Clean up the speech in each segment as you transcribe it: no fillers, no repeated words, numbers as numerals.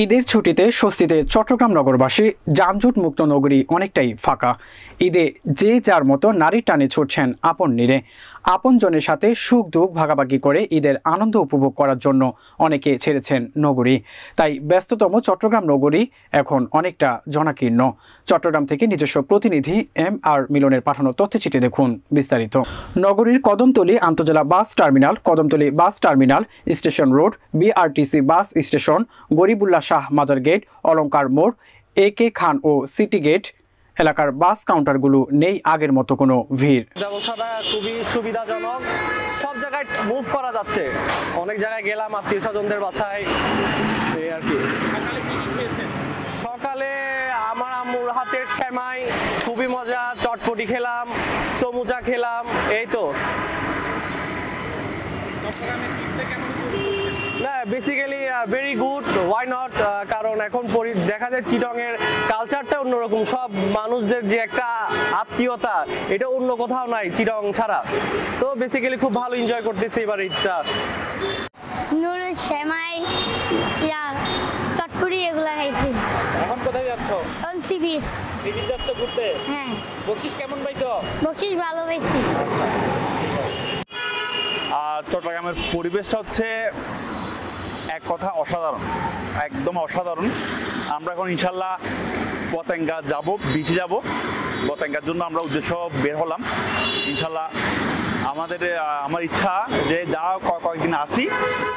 ঈদের ছুটিতে স্বস্তিতে চট্টগ্রাম নগরবাসী। যানজট মুক্ত নগরী অনেকটাই ফাঁকা। ঈদে যে যার মতো নারীর টানে ছুটছেন আপন নীড়ে। আপনজনের সাথে সুখ দুঃখ ভাগাভাগি করে ঈদের আনন্দ উপভোগ করার জন্য অনেকে ছেড়েছেন নগরী। তাই ব্যস্ততম চট্টগ্রাম নগরী এখন অনেকটা জনাকীর্ণ। চট্টগ্রাম থেকে নিজস্ব প্রতিনিধি MR মিলনের পাঠানো তথ্যচিত্রে দেখুন বিস্তারিত। নগরীর কদমতলী আন্তজেলা bus terminal, Kadamtali bus terminal, station road, BRTC bus station, Garibullah Shah মাজার গেট, অলঙ্কার মোড়, AK খান ও সিটি গেট এলাকার বাস কাউন্টারগুলো নেই আগের মতো কোনো ভিড়। ব্যবস্থাটা খুবই সুবিধাজনক, সব জায়গায় মুভ করা যাচ্ছে। অনেক জায়গায় গেলাম আত্মীয় স্বজনদের বাসায়, এই আর কি। সকালে আমার আম্মুর হাতের সেমাই খুবই মজা, চটপটি খেলাম, সমুচা খেলাম, এই তো। না, basically very good, why not. কারণ এখন দেখা যায় চিটংয়ের কালচারটা অন্যরকম, সব মানুষদের যে একটা আত্মীয়তা, এটা অন্য কোথাও নাই চিটং ছাড়া। তো বেসিক্যালি খুব ভালো এনজয় করতেছি এবার ঈদটা। নুডলস, সেমাই, চটপটি এগুলা খাইছি। এখন কোথায় যাচ্ছ? এখন সি বিচ যাচ্ছ ঘুরতে? হ্যাঁ। বকশিশ কেমন পাইছো? বকশিশ ভালো পাইছি। আর চট্টগ্রামের পরিবেশটা হচ্ছে এক কথা অসাধারণ, একদম অসাধারণ। আমরা এখন ইনশাল্লাহ পতেঙ্গা যাব, বিচে যাব। পতেঙ্গার জন্য আমরা উদ্দেশ্য বের হলাম ইনশাল্লাহ। আমার ইচ্ছা যে যা কয়েকদিন আসি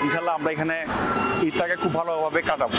ইনশাল্লাহ আমরা এখানে ঈদটাকে খুব ভালোভাবে কাটাবো।